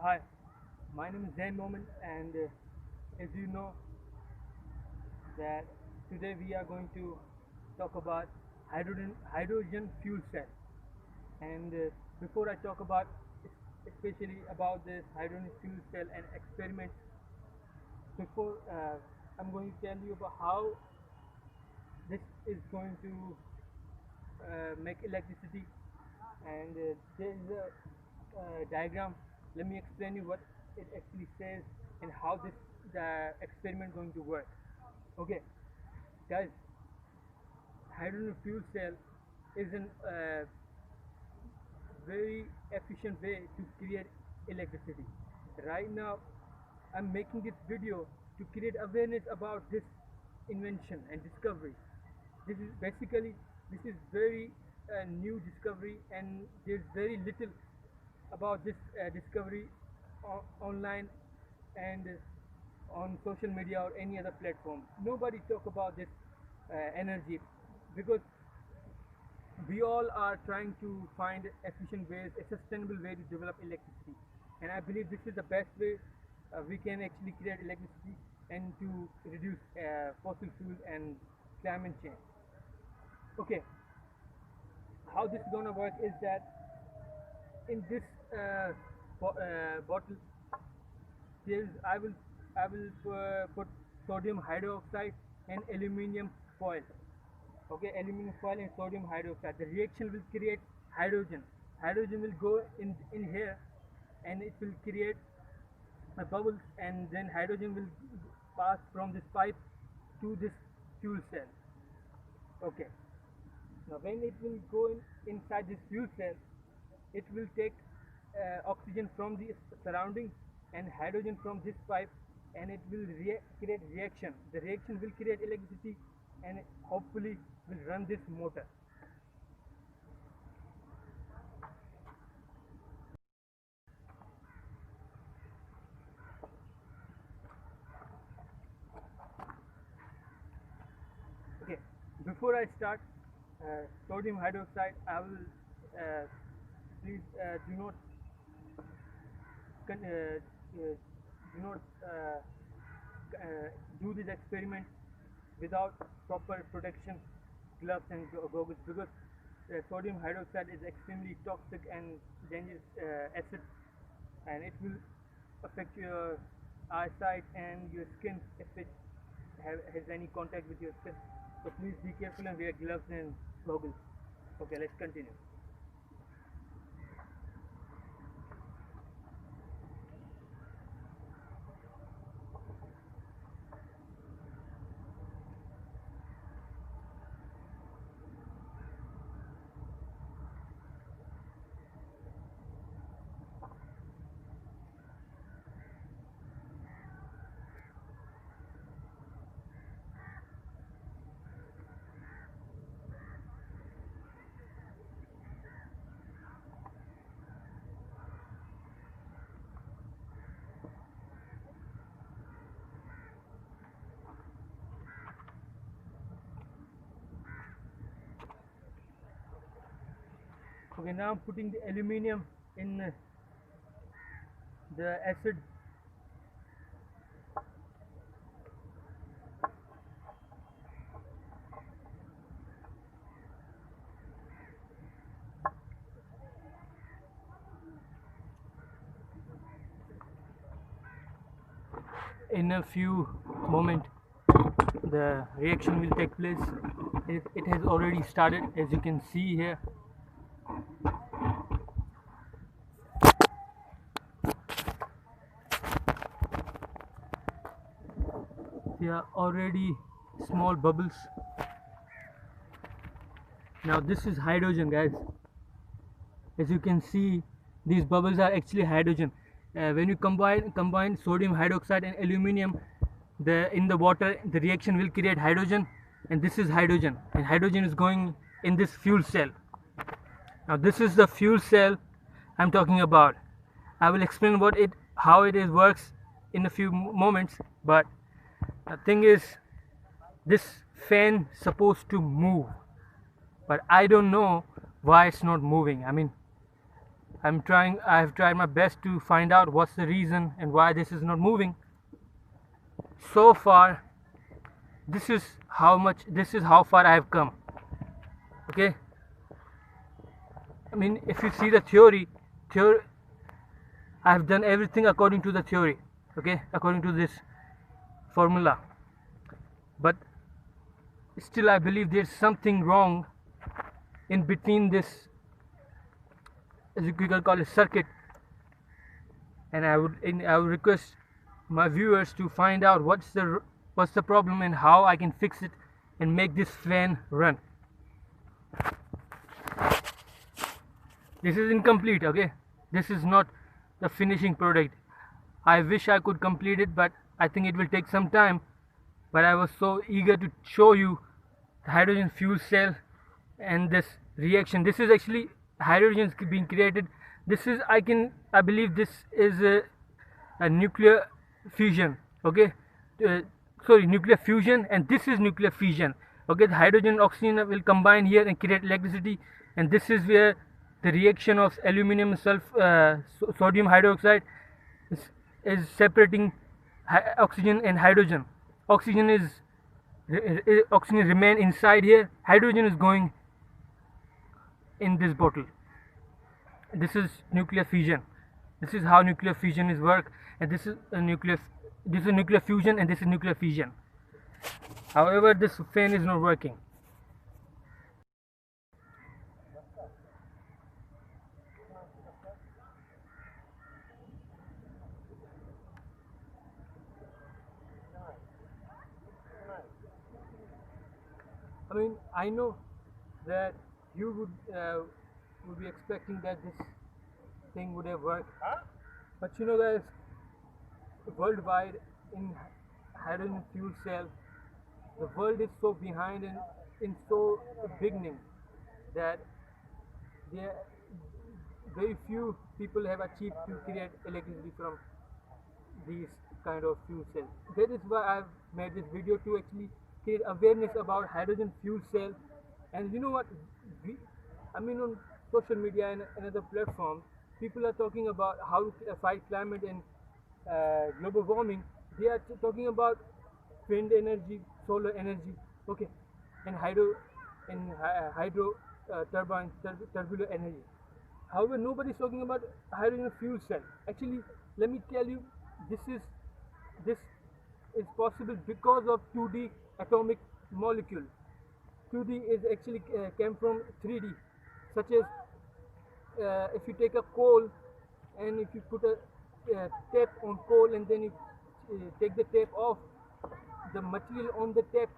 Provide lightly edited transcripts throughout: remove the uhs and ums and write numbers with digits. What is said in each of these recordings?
Hi, my name is Zain Momin, and as you know, that today we are going to talk about hydrogen fuel cell. And before I talk about especially about this hydrogen fuel cell and experiments, before I'm going to tell you about how this is going to make electricity. And there is a diagram. Let me explain you what it actually says and how this the experiment going to work. Okay, guys, hydrogen fuel cell is a very efficient way to create electricity. Right now, I'm making this video to create awareness about this invention and discovery. This is basically this is very new discovery, and there's very little about this discovery online and on social media or any other platform. Nobody talk about this energy because we all are trying to find efficient ways, a sustainable way to develop electricity. And I believe this is the best way we can actually create electricity and to reduce fossil fuel and climate change. Okay, how this is gonna work is that in this bottle, there's I will put sodium hydroxide and aluminum foil. Okay, aluminum foil and sodium hydroxide. The reaction will create hydrogen. Hydrogen will go in here, and it will create bubbles, and then hydrogen will pass from this pipe to this fuel cell. Okay, now when it will go inside this fuel cell, it will take oxygen from the surrounding and hydrogen from this pipe, and it will create reaction. The reaction will create electricity, and hopefully will run this motor. Okay, before I start sodium hydroxide, I will please do not do this experiment without proper protection gloves and goggles, because sodium hydroxide is extremely toxic and dangerous acid, and it will affect your eyesight and your skin if it has any contact with your skin. So please be careful and wear gloves and goggles. Okay, let's continue. Okay, now I'm putting the aluminium in the acid. In a few moments, the reaction will take place. It has already started, as you can see here. There are already small bubbles. Now this is hydrogen, guys. As you can see, these bubbles are actually hydrogen. When you combine sodium hydroxide and aluminium in the water, the reaction will create hydrogen, and this is hydrogen, and hydrogen is going in this fuel cell. Now this is the fuel cell I'm talking about. I will explain how it is works in a few moments, but the thing is, this fan supposed to move, but I don't know why it's not moving. I mean, I have tried my best to find out what's the reason and why this is not moving. So far, this is how far I have come. Okay, I mean, if you see the theory, I have done everything according to the theory, okay, according to this formula. But still, I believe there's something wrong in between this, as you can call it, circuit. And I would request my viewers to find out what's the problem and how I can fix it and make this fan run. This is incomplete, okay, this is not the finishing product. I wish I could complete it, but I think it will take some time. But I was so eager to show you the hydrogen fuel cell and this reaction. This is actually hydrogen being created. This is I believe this is a nuclear fusion, okay, sorry, nuclear fusion, and this is nuclear fission. Okay, the hydrogen and oxygen will combine here and create electricity, and this is where the reaction of aluminum sodium hydroxide is separating oxygen and hydrogen. Oxygen remain inside here, hydrogen is going in this bottle. This is nuclear fission. This is how nuclear fission is work, and this is nuclear fusion, and this is nuclear fission. However, this fan is not working. I mean, I know that you would be expecting that this thing would have worked, but you know, guys, worldwide in hydrogen fuel cell, the world is so behind and in so beginning that there very few people have achieved to create electricity from these kind of fuel cells. That is why I've made this video, to actually create awareness about hydrogen fuel cell. And you know what? I mean, on social media and other platforms, people are talking about how to fight climate and global warming. They are talking about wind energy, solar energy, okay, and hydro turbulent energy. However, nobody is talking about hydrogen fuel cell. Actually, let me tell you, this is possible because of 2D atomic molecule. 2D is actually came from 3D, such as if you take a coal and if you put a tap on coal and then you take the tap off, the material on the tap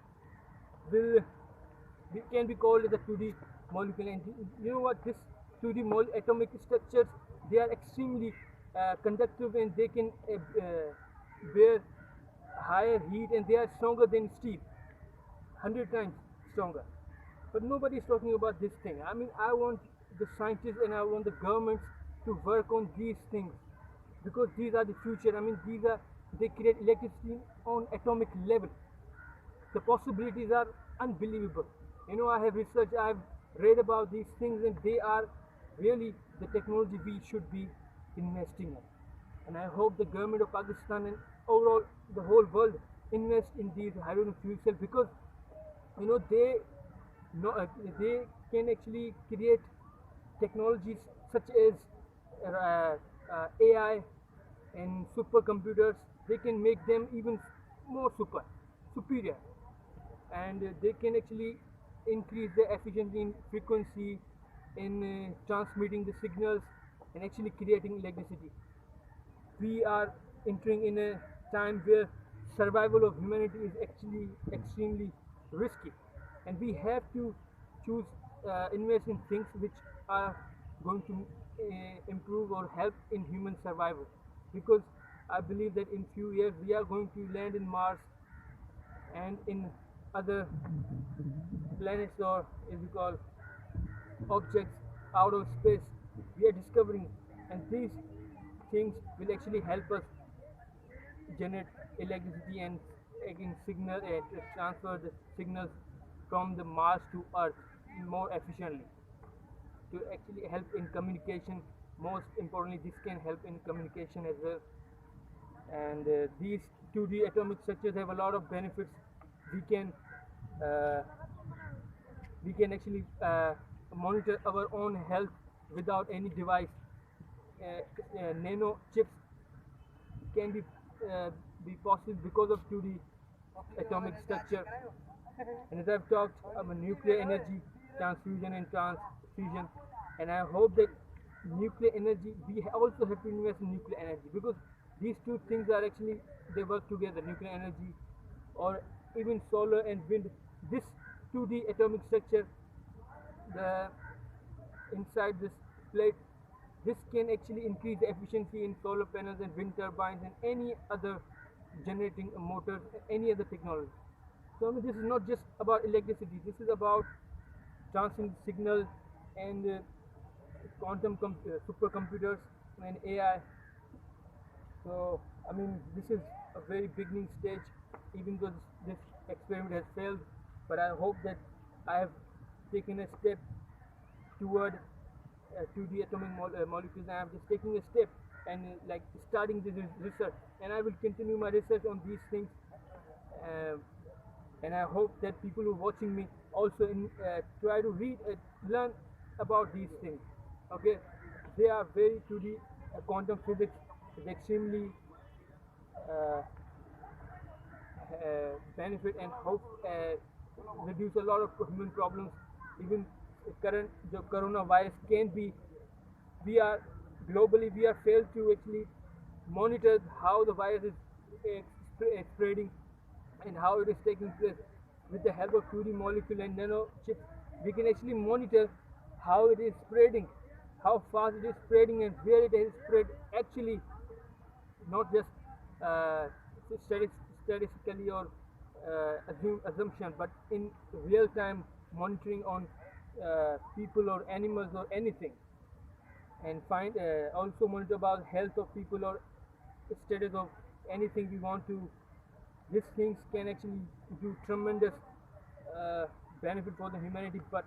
can be called the 2D molecule. And you know what? This 2D atomic structures, they are extremely conductive, and they can bear higher heat, and they are stronger than steel, 100 times stronger. But nobody is talking about this thing. I mean, I want the scientists and I want the governments to work on these things, because these are the future. I mean, they create electricity on atomic level. The possibilities are unbelievable. You know, I have researched, I have read about these things, and they are really the technology we should be investing in. And I hope the government of Pakistan and overall the whole world invest in these hydrogen fuel cells, because you know they can actually create technologies such as AI and supercomputers. They can make them even more superior, and they can actually increase the efficiency in frequency in transmitting the signals and actually creating electricity. We are entering in a time where survival of humanity is actually extremely risky, and we have to choose invest in things which are going to improve or help in human survival, because I believe that in few years we are going to land in Mars and in other planets, or as we call objects out of space we are discovering, and these things will actually help us generate electricity and again signal transfer the signals from the Mars to Earth more efficiently, to actually help in communication most importantly, this can help in communication as well. And these 2D atomic structures have a lot of benefits. We can uh, we can actually monitor our own health without any device. Nano chips can be possible because of 2D atomic structure. And as I've talked about nuclear energy, transfusion and transfusion, and I hope that nuclear energy, we also have to invest in nuclear energy, because these two things are actually, they work together. Nuclear energy or even solar and wind, this 2D atomic structure, the inside this plate, this can actually increase the efficiency in solar panels and wind turbines and any other generating motors, any other technology. So I mean, this is not just about electricity. This is about transmitting signal and quantum supercomputers and AI. So I mean, this is a very beginning stage, even though this experiment has failed. But I hope that I have taken a step toward 2D atomic molecules. I am just taking a step and like starting this research, and I will continue my research on these things. Uh, and I hope that people who are watching me also try to read, learn about these things. Okay, they are very 2D. Quantum physics is extremely uh, benefit and hope reduce a lot of human problems. Even current the coronavirus can be, we are globally we are failed to actually monitor how the virus is spreading and how it is taking place. With the help of 2D molecule and nano chips, we can actually monitor how it is spreading, how fast it is spreading, and where it is spread actually, not just uh, statistically or assumption, but in real time monitoring on people or animals or anything, and find also monitor about health of people or status of anything we want to. These things can actually do tremendous uh, benefit for the humanity, but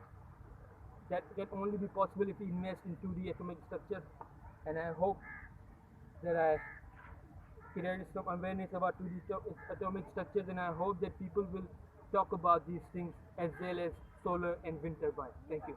that can only be possible if we invest in 2D atomic structure. And I hope that I created some awareness about 2D atomic structures, and I hope that people will talk about these things as well as solar and wind turbines. Thank you.